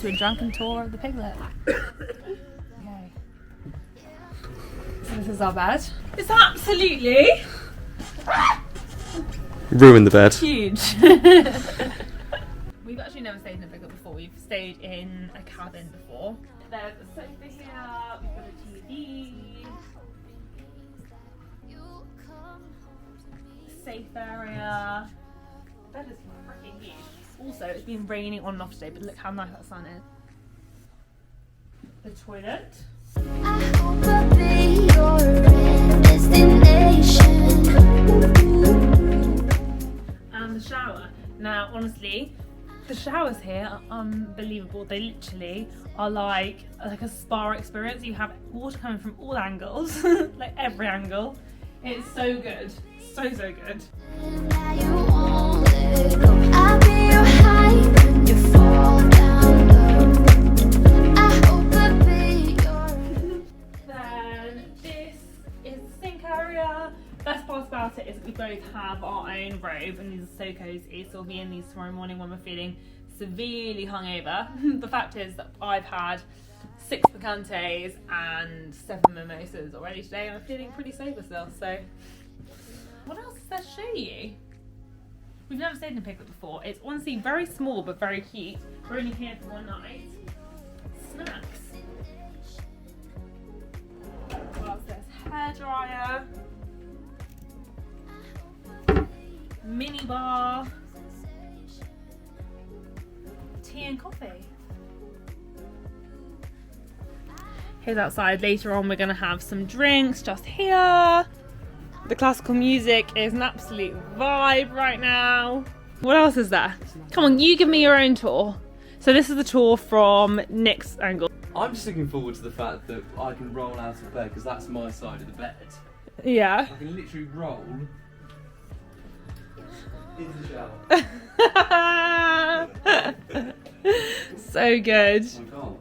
to a drunken tour of the Piglet. Okay. So this is our bed. It's absolutely ruined the bed. huge. We've actually never stayed in a Piglet before. We've stayed in a cabin before. There's a sofa here, we've got a TV, safe area. The bed is freaking huge. Also, it's been raining on and off today, but look how nice that sun is. The toilet. I hope I'll be your destination. And the shower. Now, honestly, the showers here are unbelievable. They literally are like a spa experience. You have water coming from all angles, like every angle. It's so good, so good. Now you won't let go. I'll be your high when you fall down low. I hope I'll be your. Then this is the sink area. Best part about it is that we both have our own robe, and these are so cozy, so we'll be in these tomorrow morning when we're feeling severely hungover. The fact is that I've had 6 picantes and 7 mimosas already today, and I'm feeling pretty sober still, so what else is there to show you? We've never stayed in a Piglet before. It's honestly very small but very cute. We're only here for one night. Snacks. What else? There's hairdryer. Mini bar, tea and coffee. Here's outside. Later on we're going to have some drinks just here. The classical music is an absolute vibe right now. What else is there? Come on, you give me your own tour. So this is the tour from Nick's angle. I'm just looking forward to the fact that I can roll out of bed because that's my side of the bed. Yeah. I can literally roll into the shower. So good. I can't.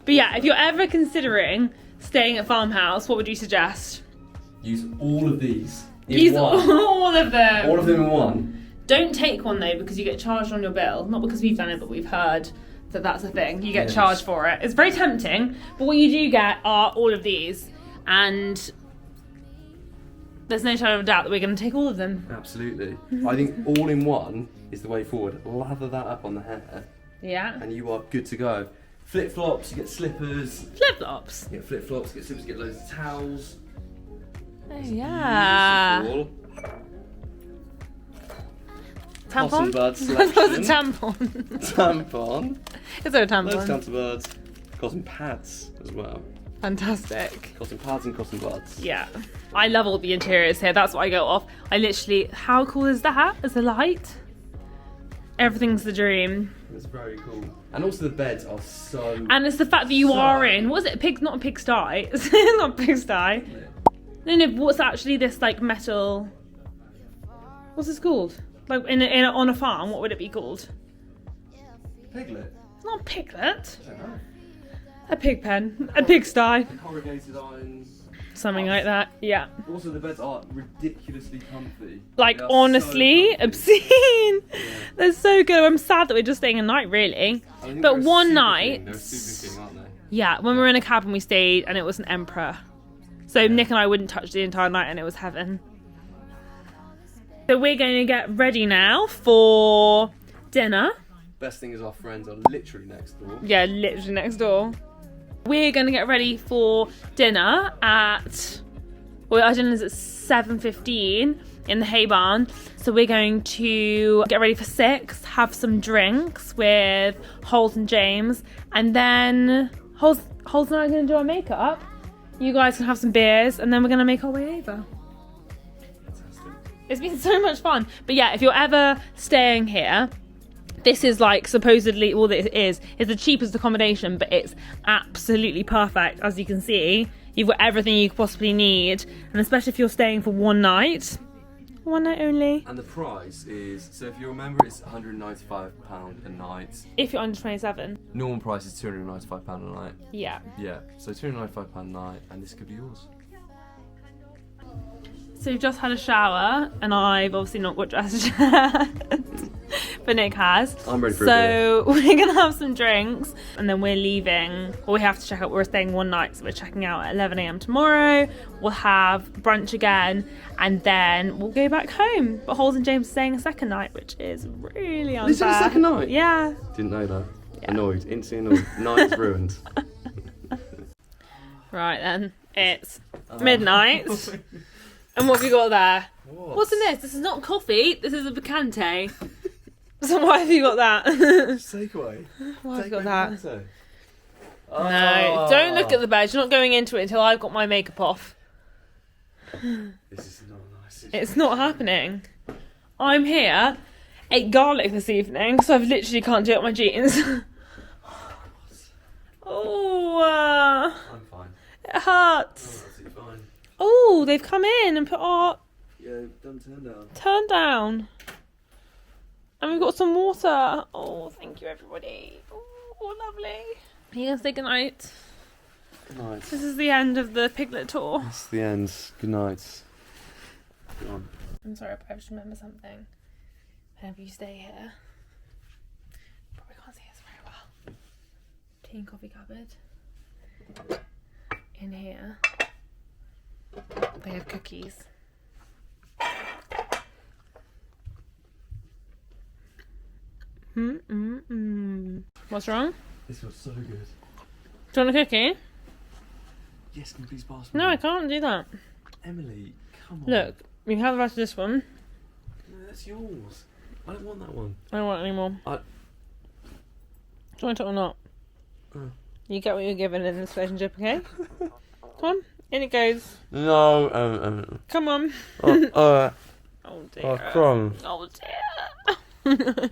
But yeah, if you're ever considering staying at Farmhouse, what would you suggest? Use all of these in Use one. all of them. All of them in one. Don't take one though, because you get charged on your bill. Not because we've done it, but we've heard that that's a thing. You get Yes. charged for it. It's very tempting, but what you do get are all of these, and there's no shadow of a doubt that we're going to take all of them. Absolutely. I think all in one is the way forward. Lather that up on the hair Yeah. and you are good to go. Flip flops, you get slippers. Flip flops. You get flip flops, get slippers, get loads of towels. Oh yeah. Beautiful. Tampon. Cotton bud That was a selection. tampon. Tampon. Is there a Loads of tampon? cotton buds. Cotton pads as well. Fantastic. Cotton pads and cotton buds. Yeah. I love all the interiors here. That's what I go off. I literally, how cool is that? As a light? Everything's the dream. It's very cool. And also the beds are so... And it's the fact that you So- are in, what is it? Not a pigsty. It's not a pigsty. No, what's actually this like metal, what's this called? Like on a farm, what would it be called? Piglet. It's not a piglet. I don't know. A pig pen. A pigsty. Corrugated iron. Something like that. Yeah. Also the beds are ridiculously comfy. Like They are honestly, so comfy. obscene. They're so good. I'm sad that we're just staying a night really. I think But they're one super night, thin. They're super thin, aren't they? yeah, when we were in a cabin we stayed and it was an emperor. So Nick and I wouldn't touch the entire night and it was heaven. So we're going to get ready now for dinner. Best thing is our friends are literally next door. Yeah, literally next door. We're going to get ready for dinner at, well, our dinner's at 7:15 in the hay barn. So we're going to get ready for 6, have some drinks with Holes and James, and then Holes and I are going to do our makeup. You guys can have some beers, and then we're going to make our way over. Fantastic. It's been so much fun. But yeah, if you're ever staying here, this is like supposedly, well, it is the cheapest accommodation, but it's absolutely perfect. As you can see, you've got everything you could possibly need, and especially if you're staying for one night only. And the price is, so if you remember, it's £195 a night. If you're under 27. Normal price is £295 a night. Yeah. Yeah, so £295 a night, and this could be yours. So we've just had a shower, and I've obviously not got dressed yet. but Nick has. I'm ready for a So we're gonna have some drinks, and then we're leaving. Well, we have to check out. We're staying one night, so we're checking out at 11 a.m. tomorrow. We'll have brunch again, and then we'll go back home. But Holes and James are staying a second night, which is really unfair. Is it a second night? Yeah. Didn't know that. Yeah. Annoyed. Instantly annoyed. Night's ruined. Right then, it's midnight. And what have you got there? What's in this? This is not coffee. This is a picante. So why have you got that? Takeaway. Why have you got that? Picante. No, don't look at the bed. You're not going into it until I've got my makeup off. This is not nice. It's not happening. I'm here. Ate garlic this evening, so I've literally can't do it on my jeans. Oh, I'm fine. it hurts. I'm absolutely fine. Oh, they've come in and put our Yeah, done turn down. turn down. And we've got some water. Oh, thank you, everybody. Oh, lovely. You gonna say goodnight? Good night. This is the end of the Piglet tour. That's the end. Good night. Go on. I'm sorry, but I just remember something. Whenever you stay here, probably can't see us very well. Tea and coffee cupboard. In here, they have cookies. What's wrong? This feels so good. Do you want a cookie? Yes, can you please pass me? No, I can't do that. Emily, come on. Look, you can have the rest of this one. No, that's yours. I don't want that one. I don't want it anymore. Do you want it or not? You get what you're given in this relationship, okay? Come on, in it goes. No, Come on. oh Dear. come. Oh dear.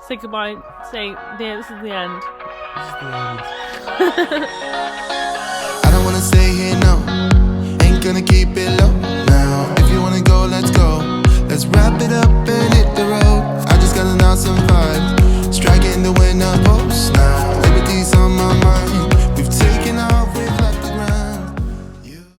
Say goodbye. Say, dear, this is the end. I don't wanna stay here, no. Ain't gonna keep it low now. If you wanna go, let's go. Let's wrap it up and hit the road. I just got an awesome vibe. Striking the wind up